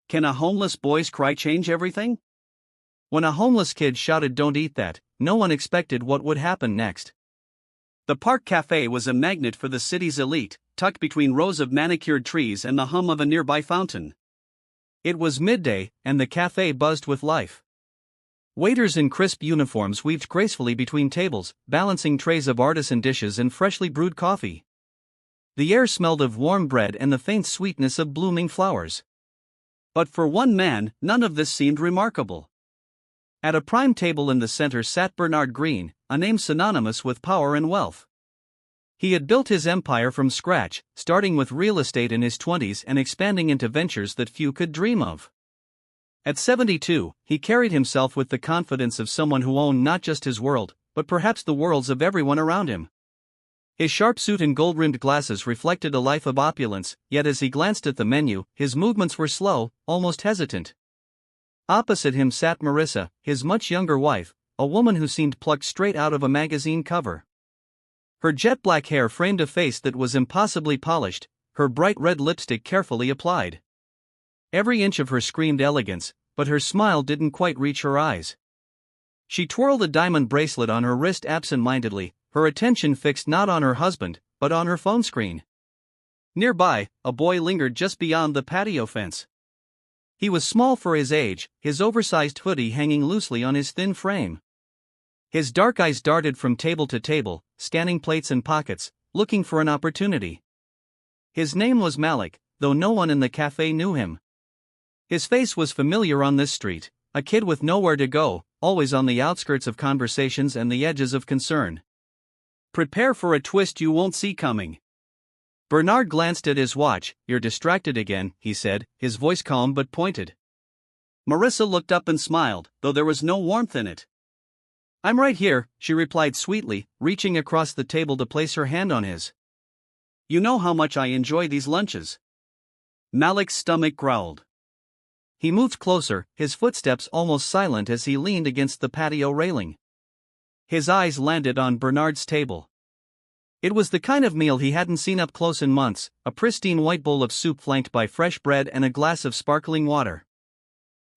Can a homeless boy's cry change everything? When a homeless kid shouted "Don't eat that," no one expected what would happen next. The park cafe was a magnet for the city's elite, tucked between rows of manicured trees and the hum of a nearby fountain. It was midday, and the cafe buzzed with life. Waiters in crisp uniforms weaved gracefully between tables, balancing trays of artisan dishes and freshly brewed coffee. The air smelled of warm bread and the faint sweetness of blooming flowers. But for one man, none of this seemed remarkable. At a prime table in the center sat Bernard Green, a name synonymous with power and wealth. He had built his empire from scratch, starting with real estate in his 20s and expanding into ventures that few could dream of. At 72, he carried himself with the confidence of someone who owned not just his world, but perhaps the worlds of everyone around him. His sharp suit and gold-rimmed glasses reflected a life of opulence, yet as he glanced at the menu, his movements were slow, almost hesitant. Opposite him sat Marissa, his much younger wife, a woman who seemed plucked straight out of a magazine cover. Her jet-black hair framed a face that was impossibly polished, her bright red lipstick carefully applied. Every inch of her screamed elegance, but her smile didn't quite reach her eyes. She twirled a diamond bracelet on her wrist absent-mindedly, her attention fixed not on her husband, but on her phone screen. Nearby, a boy lingered just beyond the patio fence. He was small for his age, his oversized hoodie hanging loosely on his thin frame. His dark eyes darted from table to table, scanning plates and pockets, looking for an opportunity. His name was Malik, though no one in the cafe knew him. His face was familiar on this street, a kid with nowhere to go, always on the outskirts of conversations and the edges of concern. Prepare for a twist you won't see coming. Bernard glanced at his watch. You're distracted again, he said, his voice calm but pointed. Marissa looked up and smiled, though there was no warmth in it. I'm right here, she replied sweetly, reaching across the table to place her hand on his. You know how much I enjoy these lunches. Malik's stomach growled. He moved closer, his footsteps almost silent as he leaned against the patio railing. His eyes landed on Bernard's table. It was the kind of meal he hadn't seen up close in months, a pristine white bowl of soup flanked by fresh bread and a glass of sparkling water.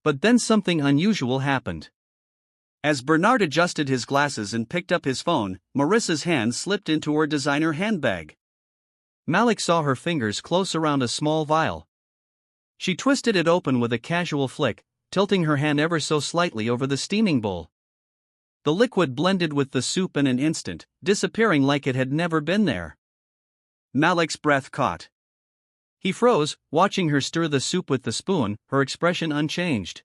But then something unusual happened. As Bernard adjusted his glasses and picked up his phone, Marissa's hand slipped into her designer handbag. Malik saw her fingers close around a small vial. She twisted it open with a casual flick, tilting her hand ever so slightly over the steaming bowl. The liquid blended with the soup in an instant, disappearing like it had never been there. Malik's breath caught. He froze, watching her stir the soup with the spoon, her expression unchanged.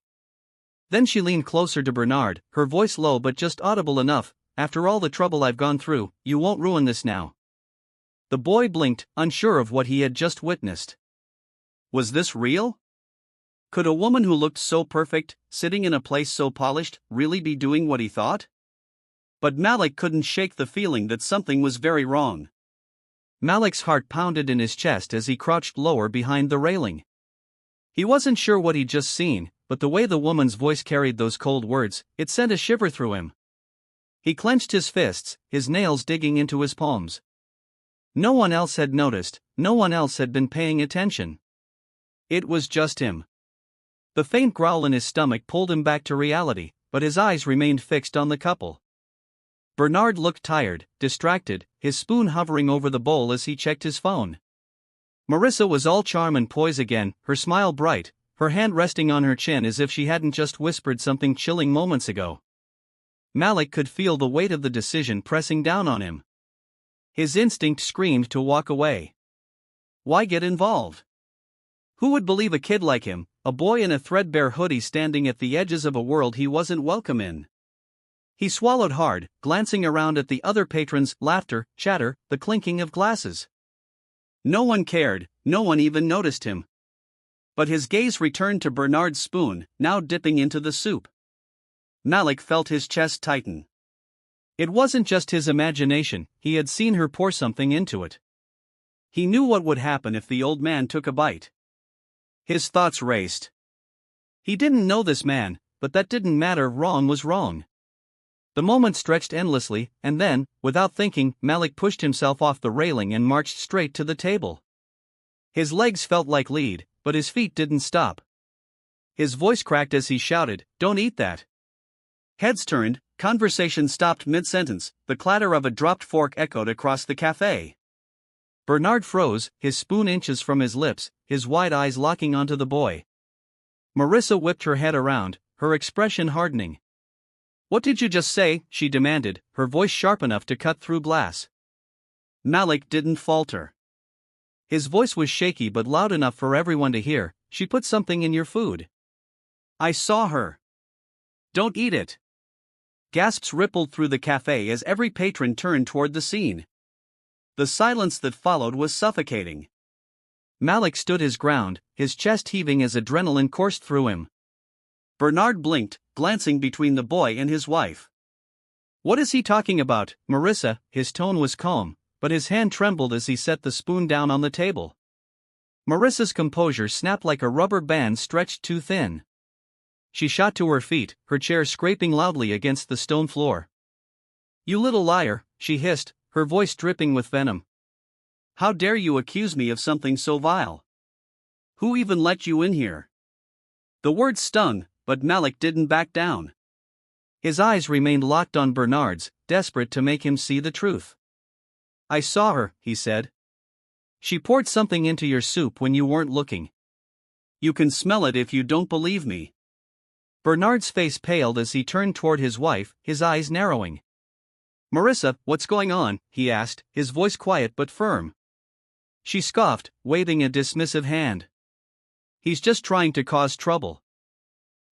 Then she leaned closer to Bernard, her voice low but just audible enough. After all the trouble I've gone through, you won't ruin this now. The boy blinked, unsure of what he had just witnessed. Was this real? Could a woman who looked so perfect, sitting in a place so polished, really be doing what he thought? But Malik couldn't shake the feeling that something was very wrong. Malik's heart pounded in his chest as he crouched lower behind the railing. He wasn't sure what he'd just seen, but the way the woman's voice carried those cold words, it sent a shiver through him. He clenched his fists, his nails digging into his palms. No one else had noticed, no one else had been paying attention. It was just him. The faint growl in his stomach pulled him back to reality, but his eyes remained fixed on the couple. Bernard looked tired, distracted, his spoon hovering over the bowl as he checked his phone. Marissa was all charm and poise again, her smile bright, her hand resting on her chin as if she hadn't just whispered something chilling moments ago. Malik could feel the weight of the decision pressing down on him. His instinct screamed to walk away. Why get involved? Who would believe a kid like him, a boy in a threadbare hoodie standing at the edges of a world he wasn't welcome in? He swallowed hard, glancing around at the other patrons, laughter, chatter, the clinking of glasses. No one cared, no one even noticed him. But his gaze returned to Bernard's spoon, now dipping into the soup. Malik felt his chest tighten. It wasn't just his imagination, he had seen her pour something into it. He knew what would happen if the old man took a bite. His thoughts raced. He didn't know this man, but that didn't matter, wrong was wrong. The moment stretched endlessly, and then, without thinking, Malik pushed himself off the railing and marched straight to the table. His legs felt like lead, but his feet didn't stop. His voice cracked as he shouted, "Don't eat that." Heads turned, conversation stopped mid-sentence, the clatter of a dropped fork echoed across the café. Bernard froze, his spoon inches from his lips, his wide eyes locking onto the boy. Marissa whipped her head around, her expression hardening. "What did you just say?" she demanded, her voice sharp enough to cut through glass. Malik didn't falter. His voice was shaky but loud enough for everyone to hear. "She put something in your food. I saw her. Don't eat it." Gasps rippled through the cafe as every patron turned toward the scene. The silence that followed was suffocating. Malik stood his ground, his chest heaving as adrenaline coursed through him. Bernard blinked, glancing between the boy and his wife. "What is he talking about, Marissa?" His tone was calm, but his hand trembled as he set the spoon down on the table. Marissa's composure snapped like a rubber band stretched too thin. She shot to her feet, her chair scraping loudly against the stone floor. "You little liar," she hissed, her voice dripping with venom. "How dare you accuse me of something so vile? Who even let you in here?" The words stung, but Malik didn't back down. His eyes remained locked on Bernard's, desperate to make him see the truth. "I saw her," he said. "She poured something into your soup when you weren't looking. You can smell it if you don't believe me." Bernard's face paled as he turned toward his wife, his eyes narrowing. "Marissa, what's going on?" he asked, his voice quiet but firm. She scoffed, waving a dismissive hand. "He's just trying to cause trouble.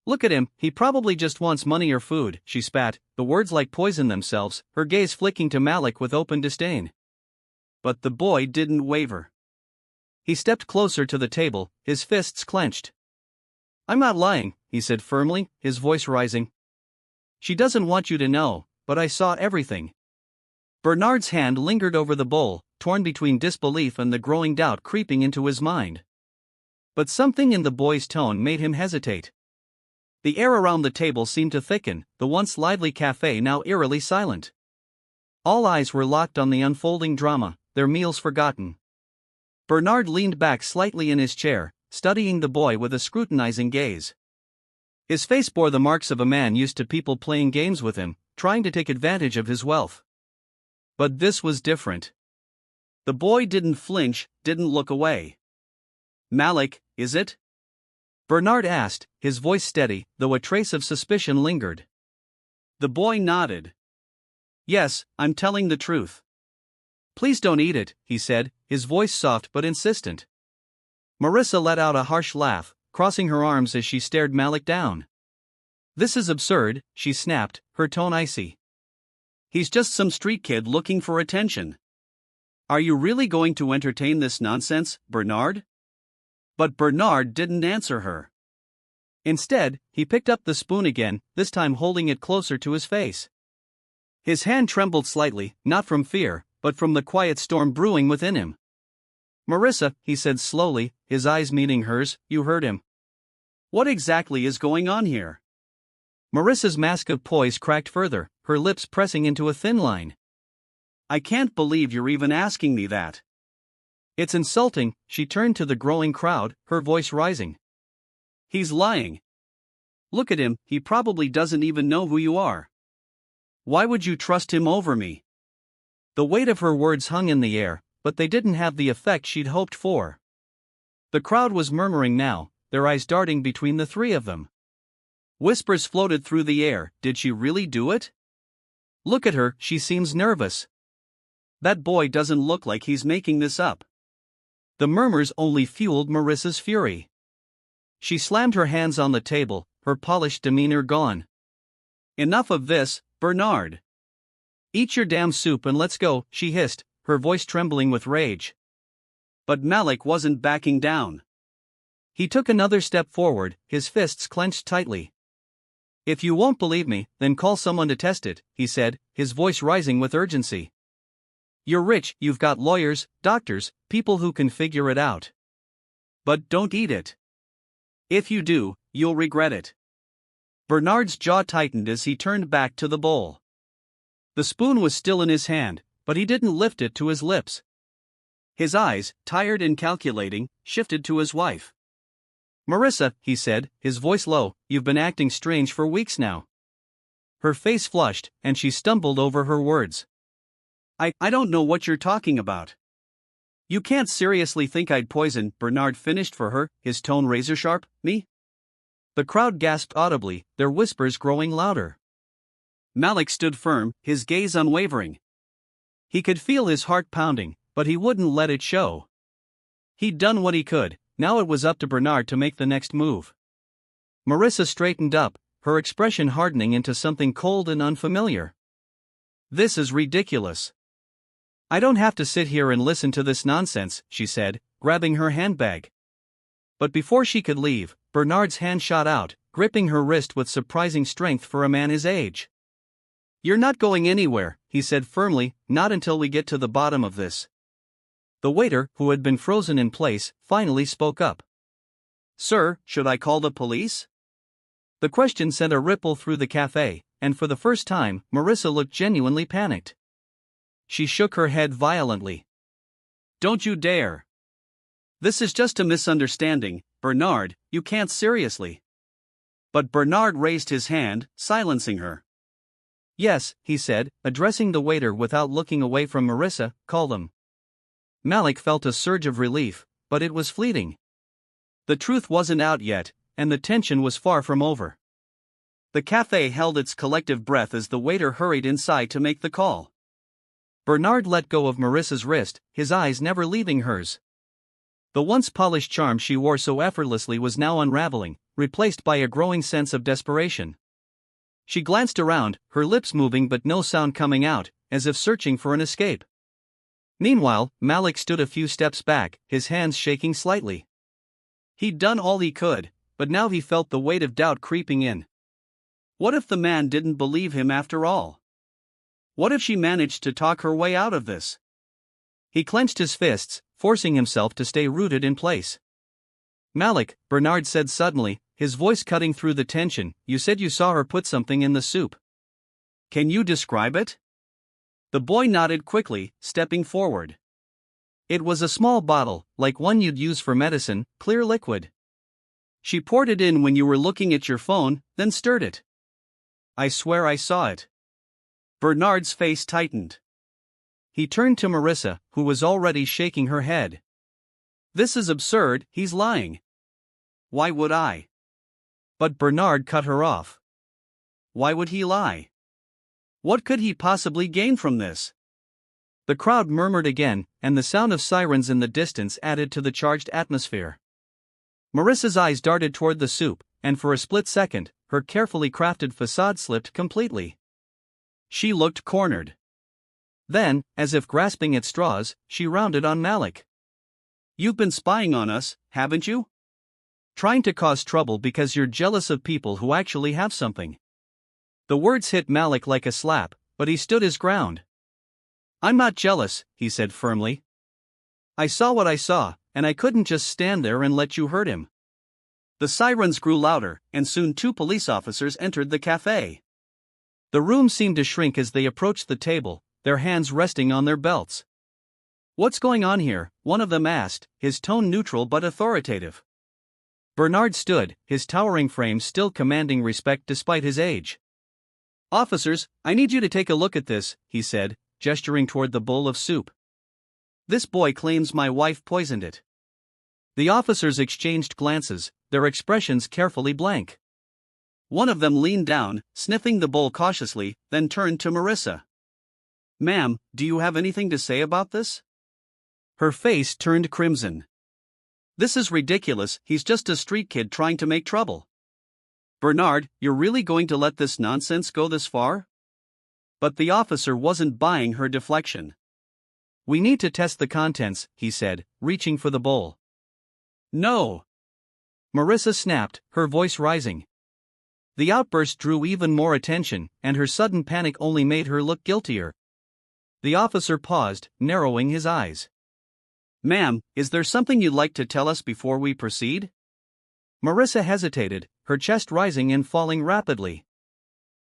Look at him, he probably just wants money or food," she spat, the words like poison themselves, her gaze flicking to Malik with open disdain. But the boy didn't waver. He stepped closer to the table, his fists clenched. "I'm not lying," he said firmly, his voice rising. "She doesn't want you to know, but I saw everything." Bernard's hand lingered over the bowl, torn between disbelief and the growing doubt creeping into his mind. But something in the boy's tone made him hesitate. The air around the table seemed to thicken, the once lively cafe now eerily silent. All eyes were locked on the unfolding drama, their meals forgotten. Bernard leaned back slightly in his chair, studying the boy with a scrutinizing gaze. His face bore the marks of a man used to people playing games with him, trying to take advantage of his wealth. But this was different. The boy didn't flinch, didn't look away. "Malik, is it?" Bernard asked, his voice steady, though a trace of suspicion lingered. The boy nodded. "Yes, I'm telling the truth." "Please don't eat it," he said, his voice soft but insistent. Marissa let out a harsh laugh, crossing her arms as she stared Malik down. "This is absurd," she snapped, her tone icy. "He's just some street kid looking for attention. Are you really going to entertain this nonsense, Bernard?" But Bernard didn't answer her. Instead, he picked up the spoon again, this time holding it closer to his face. His hand trembled slightly, not from fear, but from the quiet storm brewing within him. "Marissa," he said slowly, his eyes meeting hers, "you heard him. What exactly is going on here?" Marissa's mask of poise cracked further, her lips pressing into a thin line. "I can't believe you're even asking me that. It's insulting." She turned to the growing crowd, her voice rising. "He's lying. Look at him, he probably doesn't even know who you are. Why would you trust him over me?" The weight of her words hung in the air, but they didn't have the effect she'd hoped for. The crowd was murmuring now, their eyes darting between the three of them. Whispers floated through the air. "Did she really do it? Look at her, she seems nervous. That boy doesn't look like he's making this up." The murmurs only fueled Marissa's fury. She slammed her hands on the table, her polished demeanor gone. "Enough of this, Bernard. Eat your damn soup and let's go," she hissed, her voice trembling with rage. But Malik wasn't backing down. He took another step forward, his fists clenched tightly. "If you won't believe me, then call someone to test it," he said, his voice rising with urgency. "You're rich, you've got lawyers, doctors, people who can figure it out. But don't eat it. If you do, you'll regret it." Bernard's jaw tightened as he turned back to the bowl. The spoon was still in his hand, but he didn't lift it to his lips. His eyes, tired and calculating, shifted to his wife. Marissa, he said, his voice low, you've been acting strange for weeks now. Her face flushed, and she stumbled over her words. I don't know what you're talking about. You can't seriously think I'd poison, Bernard finished for her, his tone razor-sharp, me? The crowd gasped audibly, their whispers growing louder. Malik stood firm, his gaze unwavering. He could feel his heart pounding, but he wouldn't let it show. He'd done what he could, now it was up to Bernard to make the next move. Marissa straightened up, her expression hardening into something cold and unfamiliar. This is ridiculous. I don't have to sit here and listen to this nonsense, she said, grabbing her handbag. But before she could leave, Bernard's hand shot out, gripping her wrist with surprising strength for a man his age. You're not going anywhere, he said firmly, not until we get to the bottom of this. The waiter, who had been frozen in place, finally spoke up. Sir, should I call the police? The question sent a ripple through the cafe, and for the first time, Marissa looked genuinely panicked. She shook her head violently. Don't you dare. This is just a misunderstanding, Bernard, you can't seriously. But Bernard raised his hand, silencing her. Yes, he said, addressing the waiter without looking away from Marissa, call them. Malik felt a surge of relief, but it was fleeting. The truth wasn't out yet, and the tension was far from over. The cafe held its collective breath as the waiter hurried inside to make the call. Bernard let go of Marissa's wrist, his eyes never leaving hers. The once polished charm she wore so effortlessly was now unraveling, replaced by a growing sense of desperation. She glanced around, her lips moving but no sound coming out, as if searching for an escape. Meanwhile, Malik stood a few steps back, his hands shaking slightly. He'd done all he could, but now he felt the weight of doubt creeping in. What if the man didn't believe him after all? What if she managed to talk her way out of this? He clenched his fists, forcing himself to stay rooted in place. Malik, Bernard said suddenly, his voice cutting through the tension, you said you saw her put something in the soup. Can you describe it? The boy nodded quickly, stepping forward. It was a small bottle, like one you'd use for medicine, clear liquid. She poured it in when you were looking at your phone, then stirred it. I swear I saw it. Bernard's face tightened. He turned to Marissa, who was already shaking her head. This is absurd, he's lying. Why would I? But Bernard cut her off. Why would he lie? What could he possibly gain from this? The crowd murmured again, and the sound of sirens in the distance added to the charged atmosphere. Marissa's eyes darted toward the soup, and for a split second, her carefully crafted facade slipped completely. She looked cornered. Then, as if grasping at straws, she rounded on Malik. You've been spying on us, haven't you? Trying to cause trouble because you're jealous of people who actually have something. The words hit Malik like a slap, but he stood his ground. I'm not jealous, he said firmly. I saw what I saw, and I couldn't just stand there and let you hurt him. The sirens grew louder, and soon 2 police officers entered the cafe. The room seemed to shrink as they approached the table, their hands resting on their belts. What's going on here? One of them asked, his tone neutral but authoritative. Bernard stood, his towering frame still commanding respect despite his age. Officers, I need you to take a look at this, he said, gesturing toward the bowl of soup. This boy claims my wife poisoned it. The officers exchanged glances, their expressions carefully blank. One of them leaned down, sniffing the bowl cautiously, then turned to Marissa. Ma'am, do you have anything to say about this? Her face turned crimson. This is ridiculous, he's just a street kid trying to make trouble. Bernard, you're really going to let this nonsense go this far? But the officer wasn't buying her deflection. We need to test the contents, he said, reaching for the bowl. No! Marissa snapped, her voice rising. The outburst drew even more attention, and her sudden panic only made her look guiltier. The officer paused, narrowing his eyes. Ma'am, is there something you'd like to tell us before we proceed? Marissa hesitated, her chest rising and falling rapidly.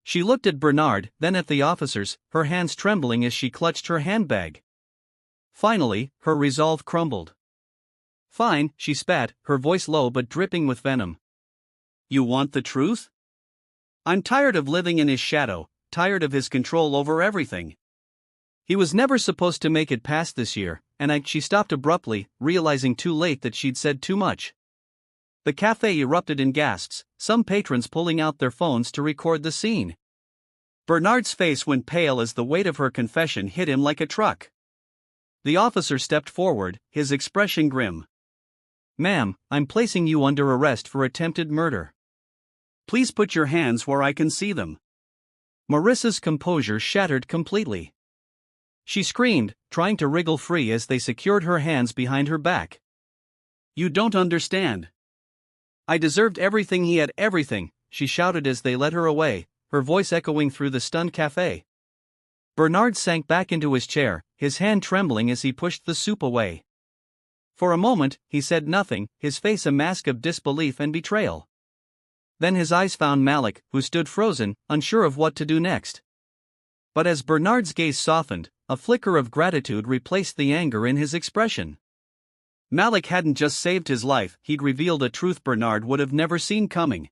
She looked at Bernard, then at the officers, her hands trembling as she clutched her handbag. Finally, her resolve crumbled. Fine, she spat, her voice low but dripping with venom. You want the truth? I'm tired of living in his shadow, tired of his control over everything. He was never supposed to make it past this year, and she stopped abruptly, realizing too late that she'd said too much. The cafe erupted in gasps, some patrons pulling out their phones to record the scene. Bernard's face went pale as the weight of her confession hit him like a truck. The officer stepped forward, his expression grim. Ma'am, I'm placing you under arrest for attempted murder. Please put your hands where I can see them. Marissa's composure shattered completely. She screamed, trying to wriggle free as they secured her hands behind her back. You don't understand. I deserved everything he had, everything, she shouted as they led her away, her voice echoing through the stunned cafe. Bernard sank back into his chair, his hand trembling as he pushed the soup away. For a moment, he said nothing, his face a mask of disbelief and betrayal. Then his eyes found Malik, who stood frozen, unsure of what to do next. But as Bernard's gaze softened, a flicker of gratitude replaced the anger in his expression. Malik hadn't just saved his life, he'd revealed a truth Bernard would have never seen coming.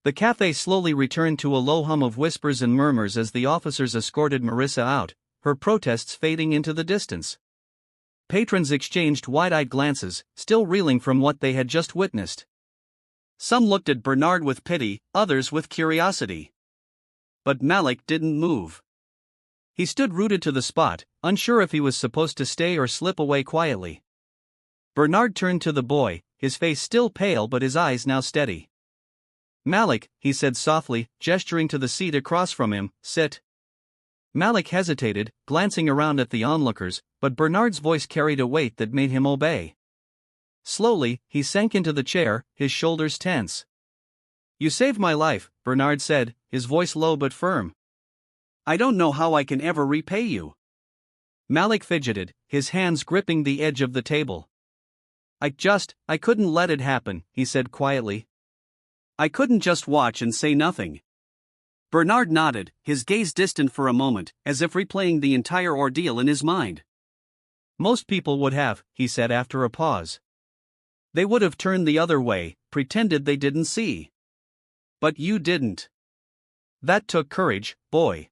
The cafe slowly returned to a low hum of whispers and murmurs as the officers escorted Marissa out, her protests fading into the distance. Patrons exchanged wide-eyed glances, still reeling from what they had just witnessed. Some looked at Bernard with pity, others with curiosity. But Malik didn't move. He stood rooted to the spot, unsure if he was supposed to stay or slip away quietly. Bernard turned to the boy, his face still pale but his eyes now steady. Malik, he said softly, gesturing to the seat across from him, sit. Malik hesitated, glancing around at the onlookers, but Bernard's voice carried a weight that made him obey. Slowly, he sank into the chair, his shoulders tense. You saved my life, Bernard said, his voice low but firm. I don't know how I can ever repay you. Malik fidgeted, his hands gripping the edge of the table. I couldn't let it happen, he said quietly. I couldn't just watch and say nothing. Bernard nodded, his gaze distant for a moment, as if replaying the entire ordeal in his mind. Most people would have, he said after a pause. They would have turned the other way, pretended they didn't see. But you didn't. That took courage, boy.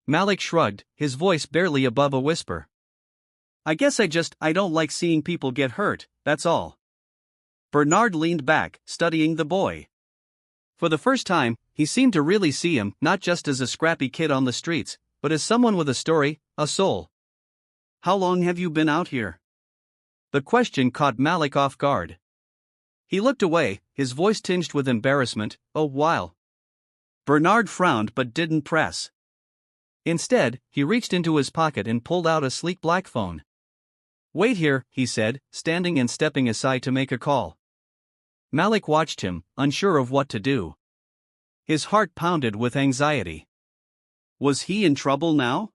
Malik shrugged, his voice barely above a whisper. I guess I don't like seeing people get hurt, that's all. Bernard leaned back, studying the boy. For the first time, he seemed to really see him, not just as a scrappy kid on the streets, but as someone with a story, a soul. How long have you been out here? The question caught Malik off guard. He looked away, his voice tinged with embarrassment. A while. Bernard frowned but didn't press. Instead, he reached into his pocket and pulled out a sleek black phone. Wait here, he said, standing and stepping aside to make a call. Malik watched him, unsure of what to do. His heart pounded with anxiety. Was he in trouble now?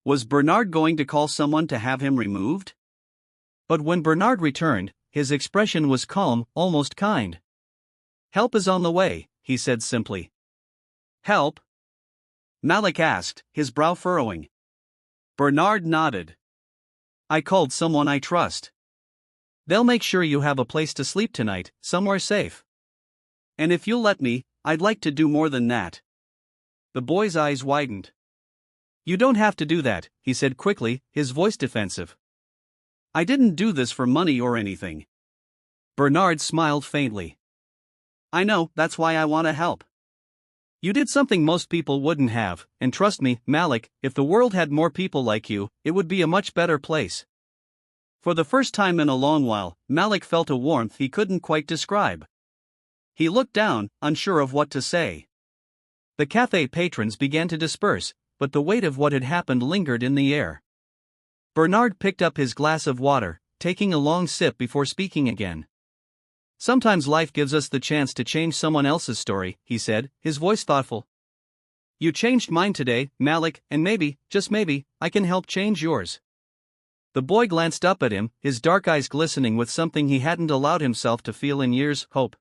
Was Bernard going to call someone to have him removed? But when Bernard returned, his expression was calm, almost kind. Help is on the way, he said simply. Help? Malik asked, his brow furrowing. Bernard nodded. I called someone I trust. They'll make sure you have a place to sleep tonight, somewhere safe. And if you'll let me, I'd like to do more than that. The boy's eyes widened. You don't have to do that, he said quickly, his voice defensive. I didn't do this for money or anything. Bernard smiled faintly. I know, that's why I want to help. You did something most people wouldn't have, and trust me, Malik, if the world had more people like you, it would be a much better place. For the first time in a long while, Malik felt a warmth he couldn't quite describe. He looked down, unsure of what to say. The cafe patrons began to disperse, but the weight of what had happened lingered in the air. Bernard picked up his glass of water, taking a long sip before speaking again. Sometimes life gives us the chance to change someone else's story, he said, his voice thoughtful. You changed mine today, Malik, and maybe, just maybe, I can help change yours. The boy glanced up at him, his dark eyes glistening with something he hadn't allowed himself to feel in years, hope.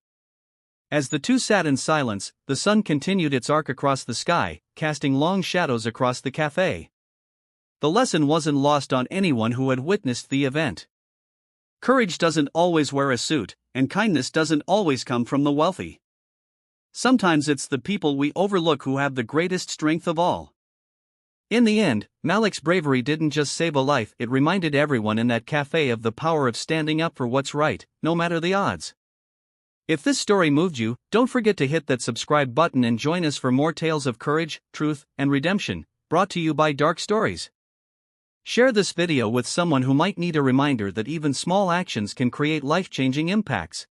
As the two sat in silence, the sun continued its arc across the sky, casting long shadows across the cafe. The lesson wasn't lost on anyone who had witnessed the event. Courage doesn't always wear a suit, and kindness doesn't always come from the wealthy. Sometimes it's the people we overlook who have the greatest strength of all. In the end, Malik's bravery didn't just save a life, it reminded everyone in that cafe of the power of standing up for what's right, no matter the odds. If this story moved you, don't forget to hit that subscribe button and join us for more tales of courage, truth, and redemption, brought to you by Dark Stories. Share this video with someone who might need a reminder that even small actions can create life-changing impacts.